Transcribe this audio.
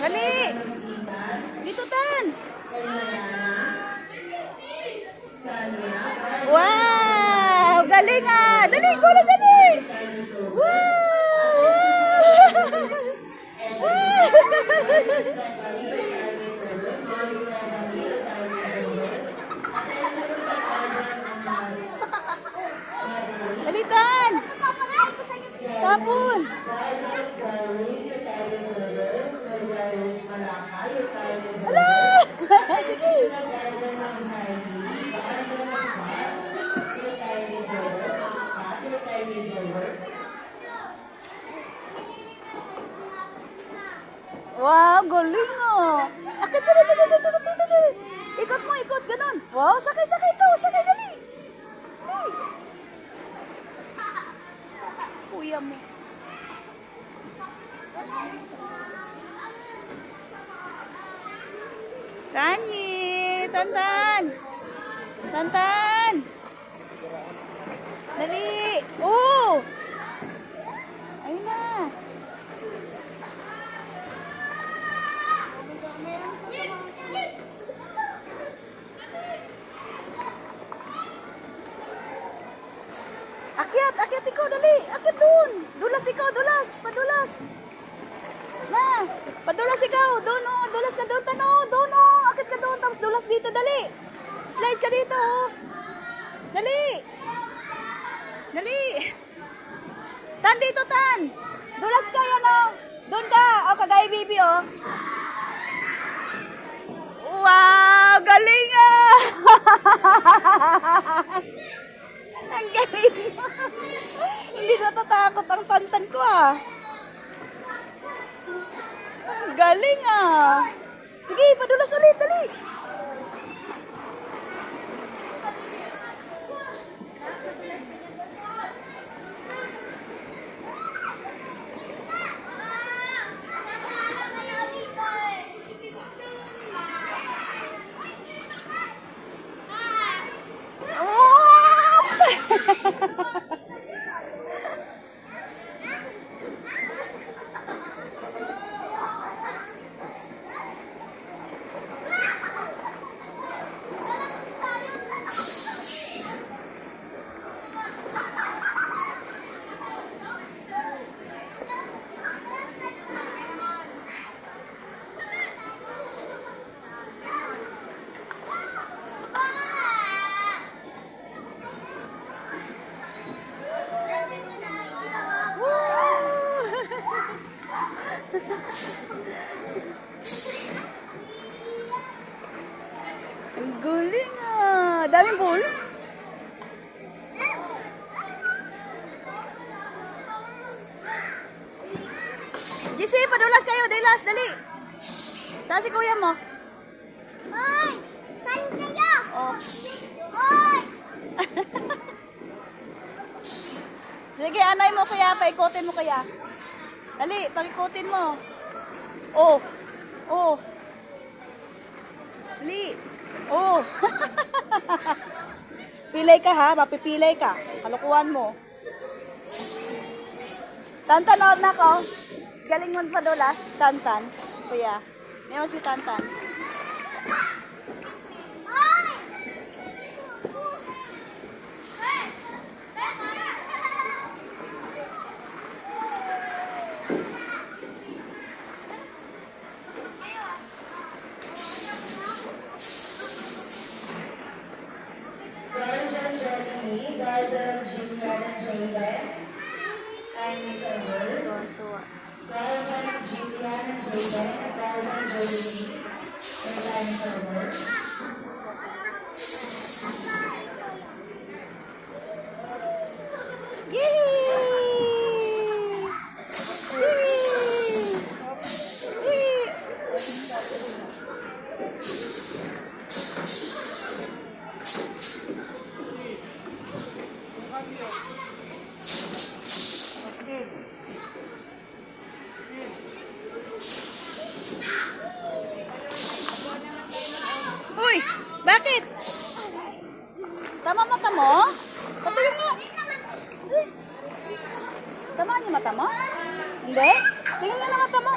Dali! Dito, Tan! Wow! Galing ah! Dali! Gula, dali! Wow! Dali, Tan! Tapon! Hala! Sige! Wow, galing ah! Akit, dali, dali, dali, dali, dali, dali. Ikot mo, ikot, ganun. Wow, sakay, sakay ikaw, sakay, dali. Dali. Kuya mo. Tani, Tantan. Tantan. Dali. Oh. Ayun na. Akyat, akyat ikaw, dali. Akyat dun. Dulas ikaw, dulas. Padulas. Na, padulas ikaw. Doon, oh. Dulas ka doon, Tan, oh. Doon, oh. Akyat ka doon, tapos dulas dito, dali. Slide ka dito, oh. Dali. Dali. Tan, dito, Tan. Dulas ka, yan, oh. Doon ka. Oh, kagaya, baby, oh. Wow, galing, ah. Ang galing. Hindi natatakot ang Tantan ko, ah. Ang galing, ah. Sige, padulas ulit, dali. Ang galing ah. Daming ball. GC, padulas kayo. Dilas, dali. Saan si kuya mo? Hoy! Saan kayo? Oh. Hoy! Sige, anay mo kaya. Paikotin mo kaya. Dali, pakikotin mo. Oh. Oh. Dali. Oh. Pilay ka ha. Mapipilay ka. Kalukuhan mo. Tantan, out na ko. Galing mo padulas. Tantan. Kuya. Ngayon si Tantan. Garjan Jolini, Garjan Jimyanan Jaiban, and Miss Amber. Garjan Jimyanan Jaiban, Garjan Jolini, and Miss Amber. Uy, bakit? Tama mata mo? Patuloy nga. Eh. Tamaan yung mata mo? Hindi? Tingnan nga na mata mo.